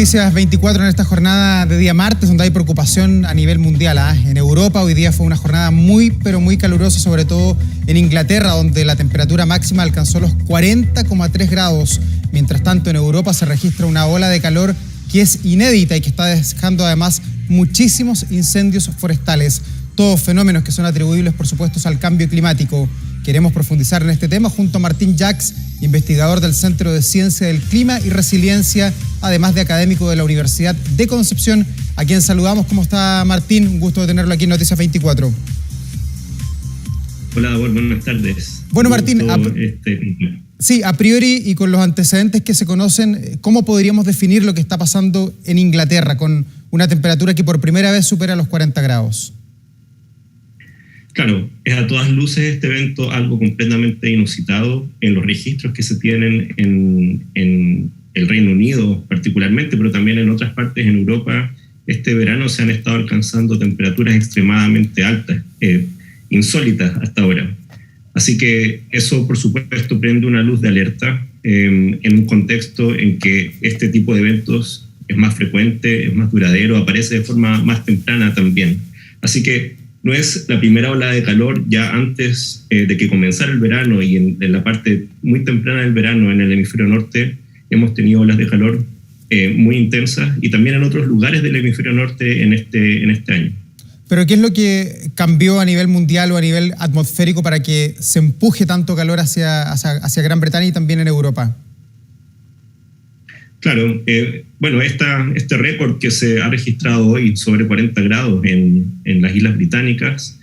Noticias 24 en esta jornada de día martes, donde hay preocupación a nivel mundial. En Europa hoy día fue una jornada muy calurosa, sobre todo en Inglaterra, donde la temperatura máxima alcanzó los 40,3 grados. Mientras tanto, en Europa se registra una ola de calor que es inédita y que está dejando además muchísimos incendios forestales. Todos fenómenos que son atribuibles, por supuesto, al cambio climático. Queremos profundizar en este tema junto a Martín Jacks, investigador del Centro de Ciencia del Clima y Resiliencia, además de académico de la Universidad de Concepción, a quien saludamos. ¿Cómo está, Martín? Un gusto de tenerlo aquí en Noticias 24. Hola, buenas tardes. Bueno, Martín, a priori y con los antecedentes que se conocen, ¿cómo podríamos definir lo que está pasando en Inglaterra con una temperatura que por primera vez supera los 40 grados? Claro, es a todas luces este evento algo completamente inusitado en los registros que se tienen en el Reino Unido particularmente, pero también en otras partes en Europa. Este verano se han estado alcanzando temperaturas extremadamente altas, insólitas hasta ahora. Así que eso, por supuesto, prende una luz de alerta en un contexto en que este tipo de eventos es más frecuente, es más duradero, aparece de forma más temprana también. Así que no es la primera ola de calor. Ya antes de que comenzara el verano y en la parte muy temprana del verano en el hemisferio norte, hemos tenido olas de calor muy intensas y también en otros lugares del hemisferio norte en este año. ¿Pero qué es lo que cambió a nivel mundial o a nivel atmosférico para que se empuje tanto calor hacia Gran Bretaña y también en Europa? Claro, este récord que se ha registrado hoy sobre 40 grados en las Islas Británicas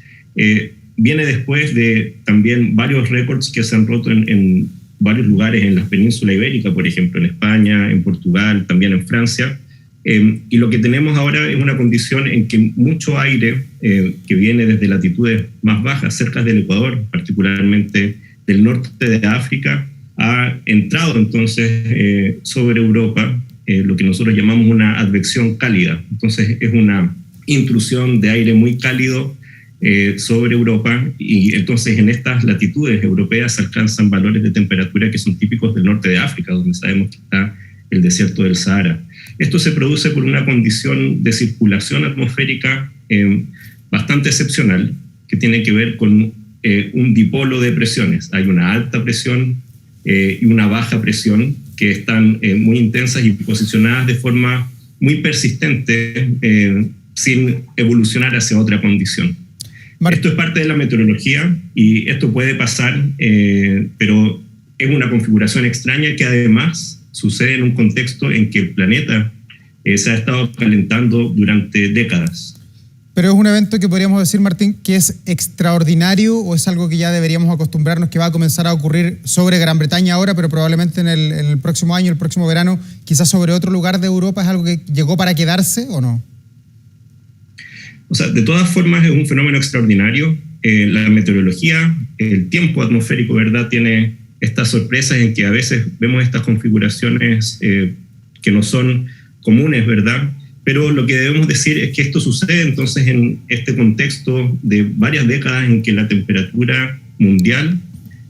viene después de también varios récords que se han roto en varios lugares en la península ibérica, por ejemplo, en España, en Portugal, también en Francia. Y lo que tenemos ahora es una condición en que mucho aire que viene desde latitudes más bajas, cerca del Ecuador, particularmente del norte de África, ha entrado entonces sobre Europa, lo que nosotros llamamos una advección cálida. Entonces es una intrusión de aire muy cálido sobre Europa, y entonces en estas latitudes europeas se alcanzan valores de temperatura que son típicos del norte de África, donde sabemos que está el desierto del Sahara. Esto se produce por una condición de circulación atmosférica bastante excepcional, que tiene que ver con un dipolo de presiones. Hay una alta presión y una baja presión que están muy intensas y posicionadas de forma muy persistente sin evolucionar hacia otra condición. Esto es parte de la meteorología y esto puede pasar, pero es una configuración extraña que además sucede en un contexto en que el planeta se ha estado calentando durante décadas. Pero es un evento que podríamos decir, Martín, que es extraordinario, o es algo que ya deberíamos acostumbrarnos que va a comenzar a ocurrir sobre Gran Bretaña ahora, pero probablemente en el próximo año, el próximo verano, quizás sobre otro lugar de Europa. ¿Es algo que llegó para quedarse o no? O sea, de todas formas es un fenómeno extraordinario. La meteorología, el tiempo atmosférico, ¿verdad?, tiene estas sorpresas en que a veces vemos estas configuraciones que no son comunes, ¿verdad? Pero lo que debemos decir es que esto sucede entonces en este contexto de varias décadas en que la temperatura mundial,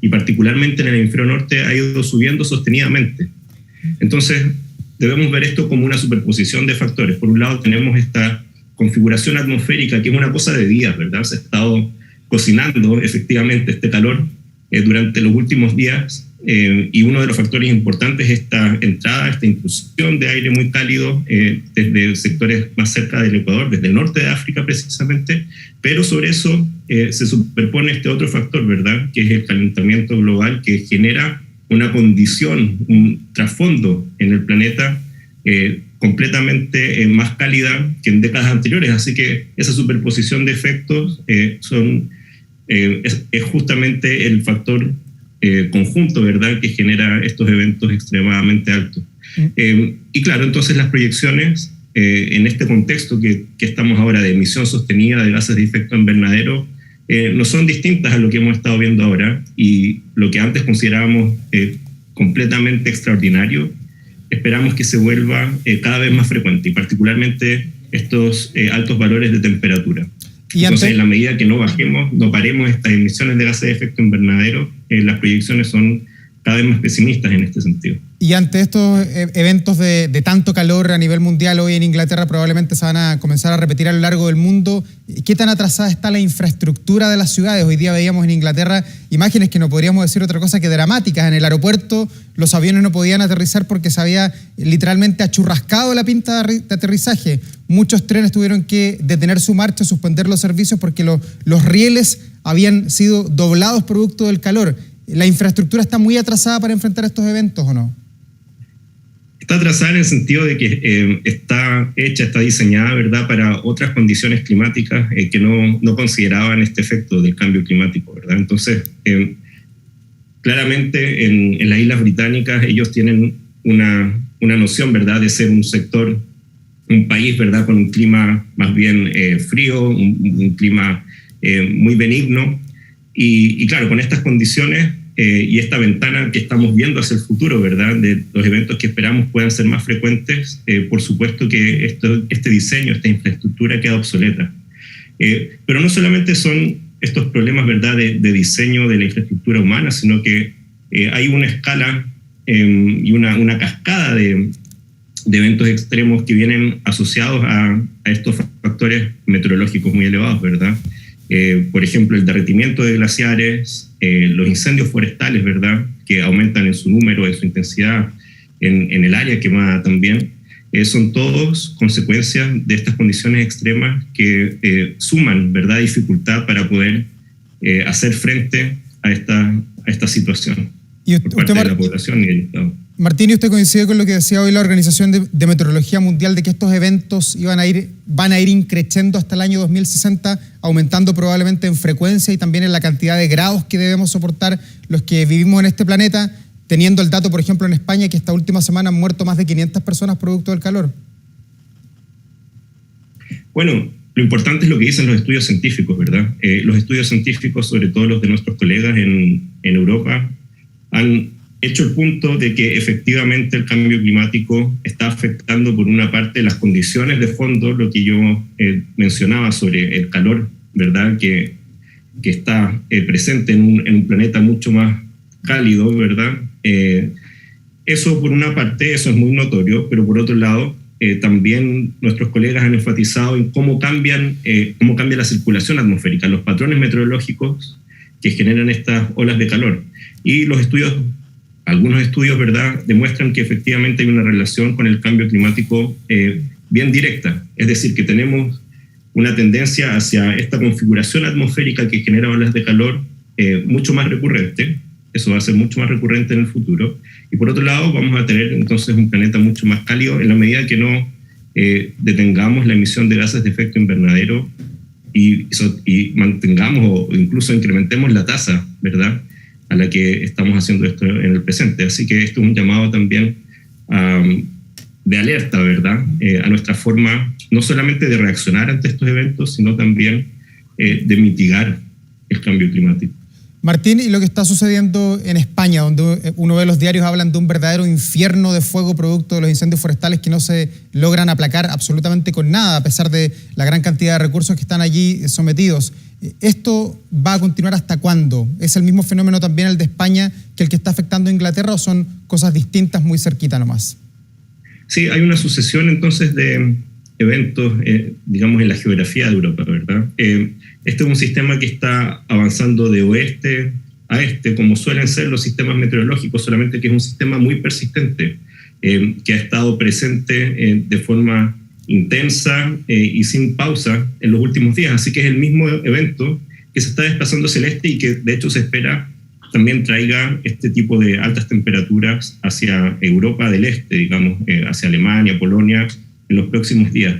y particularmente en el hemisferio norte, ha ido subiendo sostenidamente. Entonces debemos ver esto como una superposición de factores. Por un lado tenemos esta configuración atmosférica, que es una cosa de días, ¿verdad? Se ha estado cocinando efectivamente este calor durante los últimos días, y uno de los factores importantes es esta entrada, esta intrusión de aire muy cálido desde sectores más cerca del Ecuador, desde el norte de África precisamente, pero sobre eso se superpone este otro factor, ¿verdad?, que es el calentamiento global, que genera una condición, un trasfondo en el planeta completamente más cálida que en décadas anteriores. Así que esa superposición de efectos es justamente el factor conjunto, ¿verdad?, que genera estos eventos extremadamente altos. Y claro, entonces las proyecciones en este contexto que estamos ahora de emisión sostenida de gases de efecto invernadero no son distintas a lo que hemos estado viendo ahora, y lo que antes considerábamos completamente extraordinario, esperamos que se vuelva cada vez más frecuente, y particularmente estos altos valores de temperatura. Entonces, en la medida que no paremos estas emisiones de gases de efecto invernadero, las proyecciones son cada vez más pesimistas en este sentido. Y ante estos eventos de tanto calor a nivel mundial, hoy en Inglaterra probablemente se van a comenzar a repetir a lo largo del mundo, ¿qué tan atrasada está la infraestructura de las ciudades? Hoy día veíamos en Inglaterra imágenes que no podríamos decir otra cosa que dramáticas. En el aeropuerto los aviones no podían aterrizar porque se había literalmente achurrascado la pista de aterrizaje. Muchos trenes tuvieron que detener su marcha, suspender los servicios porque los rieles habían sido doblados producto del calor. ¿La infraestructura está muy atrasada para enfrentar estos eventos o no? Está atrasada en el sentido de que está diseñada, ¿verdad?, para otras condiciones climáticas que no consideraban este efecto del cambio climático, ¿verdad? Entonces, claramente en las Islas Británicas ellos tienen una noción, ¿verdad?, de ser un país, ¿verdad?, con un clima más bien frío, un clima muy benigno. Y claro, con estas condiciones y esta ventana que estamos viendo hacia el futuro, ¿verdad?, de los eventos que esperamos puedan ser más frecuentes, por supuesto que este diseño, esta infraestructura queda obsoleta. Pero no solamente son estos problemas, ¿verdad?, de diseño de la infraestructura humana, sino que hay una escala y una cascada de eventos extremos que vienen asociados a estos factores meteorológicos muy elevados, ¿verdad? Por ejemplo, el derretimiento de glaciares, los incendios forestales, ¿verdad?, que aumentan en su número, en su intensidad, en el área quemada también, son todos consecuencias de estas condiciones extremas que suman, ¿verdad?, dificultad para poder hacer frente a esta situación por parte de la población y el Estado. Martín, ¿y usted coincide con lo que decía hoy la Organización de Meteorología Mundial de que estos eventos van a ir increciendo hasta el año 2060, aumentando probablemente en frecuencia y también en la cantidad de grados que debemos soportar los que vivimos en este planeta, teniendo el dato, por ejemplo, en España, que esta última semana han muerto más de 500 personas producto del calor? Bueno, lo importante es lo que dicen los estudios científicos, ¿verdad? Los estudios científicos, sobre todo los de nuestros colegas en Europa, han hecho el punto de que efectivamente el cambio climático está afectando por una parte las condiciones de fondo, lo que yo mencionaba sobre el calor, ¿verdad?, que está presente en un planeta mucho más cálido, ¿verdad? Eso por una parte, eso es muy notorio, pero por otro lado, también nuestros colegas han enfatizado en cómo cambia la circulación atmosférica, los patrones meteorológicos que generan estas olas de calor. Y algunos estudios, ¿verdad?, demuestran que efectivamente hay una relación con el cambio climático bien directa. Es decir, que tenemos una tendencia hacia esta configuración atmosférica que genera olas de calor mucho más recurrente. Eso va a ser mucho más recurrente en el futuro. Y por otro lado, vamos a tener entonces un planeta mucho más cálido en la medida que no detengamos la emisión de gases de efecto invernadero y mantengamos o incluso incrementemos la tasa, ¿verdad?, a la que estamos haciendo esto en el presente. Así que esto es un llamado también de alerta, ¿verdad?, a nuestra forma no solamente de reaccionar ante estos eventos, sino también de mitigar el cambio climático. Martín, y lo que está sucediendo en España, donde uno ve los diarios hablan de un verdadero infierno de fuego producto de los incendios forestales que no se logran aplacar absolutamente con nada, a pesar de la gran cantidad de recursos que están allí sometidos. ¿Esto va a continuar hasta cuándo? ¿Es el mismo fenómeno también el de España que el que está afectando a Inglaterra o son cosas distintas muy cerquita nomás? Sí, hay una sucesión entonces de eventos, digamos, en la geografía de Europa, ¿verdad? Este es un sistema que está avanzando de oeste a este, como suelen ser los sistemas meteorológicos, solamente que es un sistema muy persistente, que ha estado presente de forma intensa y sin pausa en los últimos días. Así que es el mismo evento que se está desplazando hacia el este y que de hecho se espera también traiga este tipo de altas temperaturas hacia Europa del Este, digamos, hacia Alemania, Polonia, en los próximos días.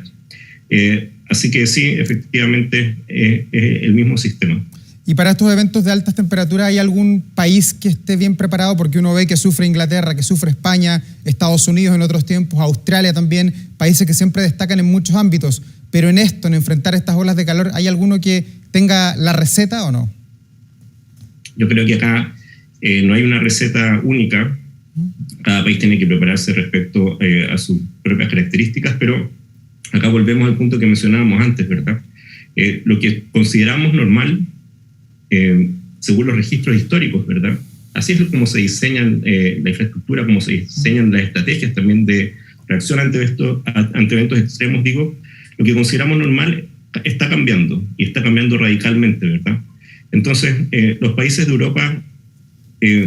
Así que sí, efectivamente, es el mismo sistema. ¿Y para estos eventos de altas temperaturas hay algún país que esté bien preparado? Porque uno ve que sufre Inglaterra, que sufre España, Estados Unidos en otros tiempos, Australia también, países que siempre destacan en muchos ámbitos. Pero en esto, en enfrentar estas olas de calor, ¿hay alguno que tenga la receta o no? Yo creo que acá no hay una receta única. Cada país tiene que prepararse respecto a sus propias características, pero acá volvemos al punto que mencionábamos antes, ¿verdad? Lo que consideramos normal, según los registros históricos, ¿verdad?, así es como se diseñan la infraestructura, como se diseñan las estrategias también de reacción ante eventos extremos, lo que consideramos normal está cambiando, y está cambiando radicalmente, ¿verdad? Entonces, los países de Europa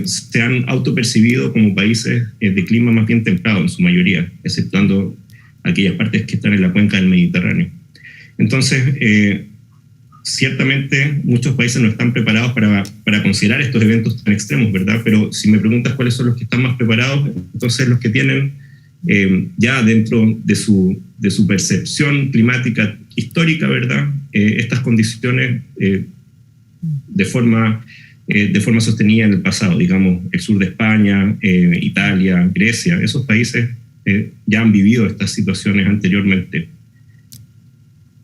se han autopercibido como países de clima más bien templado en su mayoría, exceptuando aquellas partes que están en la cuenca del Mediterráneo. Entonces, ciertamente muchos países no están preparados para considerar estos eventos tan extremos, ¿verdad? Pero si me preguntas cuáles son los que están más preparados, entonces los que tienen ya dentro de su percepción climática histórica, ¿verdad? Estas condiciones de forma sostenida en el pasado, digamos, el sur de España, Italia, Grecia, esos países ya han vivido estas situaciones anteriormente.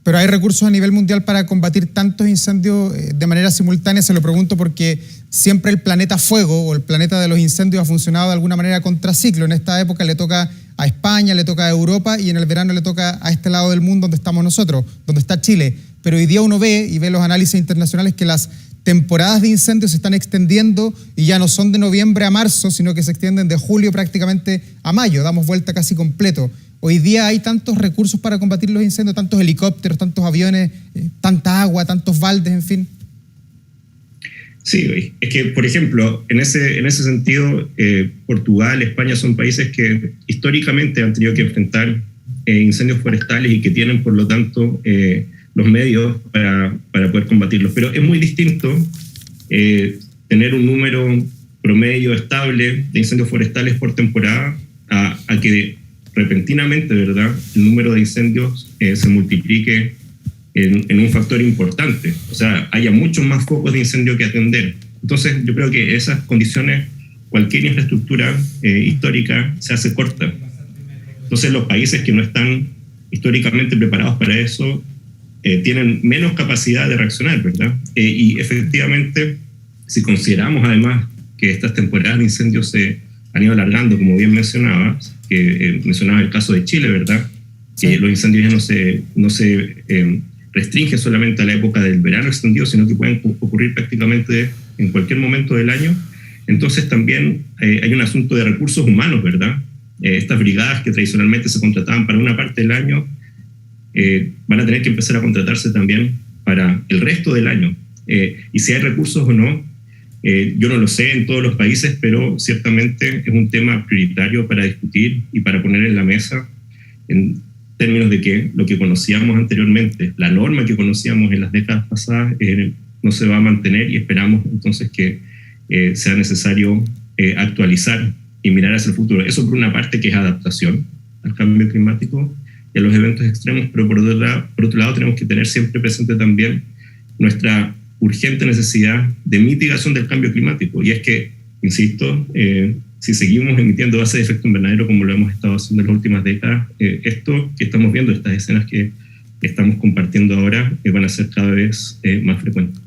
Pero ¿hay recursos a nivel mundial para combatir tantos incendios de manera simultánea? Se lo pregunto porque siempre el planeta fuego o el planeta de los incendios ha funcionado de alguna manera contraciclo. En esta época le toca a España, le toca a Europa, y en el verano le toca a este lado del mundo donde estamos nosotros, donde está Chile. Pero hoy día uno ve y ve los análisis internacionales que las temporadas de incendios se están extendiendo y ya no son de noviembre a marzo, sino que se extienden de julio prácticamente a mayo, damos vuelta casi completo. Hoy día hay tantos recursos para combatir los incendios, tantos helicópteros, tantos aviones, tanta agua, tantos baldes, en fin. Sí, es que, por ejemplo, en ese sentido, Portugal, España son países que históricamente han tenido que enfrentar incendios forestales y que tienen, por lo tanto, los medios para poder combatirlos. Pero es muy distinto tener un número promedio estable de incendios forestales por temporada a que repentinamente, ¿verdad?, el número de incendios se multiplique en un factor importante. O sea, haya muchos más focos de incendio que atender. Entonces, yo creo que esas condiciones, cualquier infraestructura histórica se hace corta. Entonces, los países que no están históricamente preparados para eso tienen menos capacidad de reaccionar, ¿verdad? Y efectivamente, si consideramos además que estas temporadas de incendios se han ido alargando, como bien mencionabas, que mencionaba el caso de Chile, ¿verdad? Sí. Que los incendios ya no se restringen solamente a la época del verano extendido, sino que pueden ocurrir prácticamente en cualquier momento del año. Entonces también hay un asunto de recursos humanos, ¿verdad? Estas brigadas que tradicionalmente se contrataban para una parte del año van a tener que empezar a contratarse también para el resto del año. Y si hay recursos o no, yo no lo sé en todos los países, pero ciertamente es un tema prioritario para discutir y para poner en la mesa en términos de que lo que conocíamos anteriormente, la norma que conocíamos en las décadas pasadas, no se va a mantener, y esperamos entonces que sea necesario actualizar y mirar hacia el futuro. Eso por una parte, que es adaptación al cambio climático y a los eventos extremos, pero por otro lado tenemos que tener siempre presente también nuestra urgente necesidad de mitigación del cambio climático. Y es que, insisto, si seguimos emitiendo gases de efecto invernadero como lo hemos estado haciendo en las últimas décadas, esto que estamos viendo, estas escenas que estamos compartiendo ahora, van a ser cada vez más frecuentes.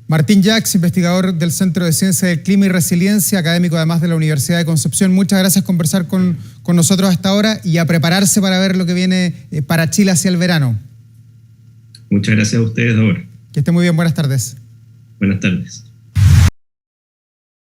Martín Jacks, investigador del Centro de Ciencia del Clima y Resiliencia, académico además de la Universidad de Concepción. Muchas gracias por conversar con nosotros hasta ahora y a prepararse para ver lo que viene para Chile hacia el verano. Muchas gracias a ustedes ahora. Que esté muy bien, buenas tardes. Buenas tardes.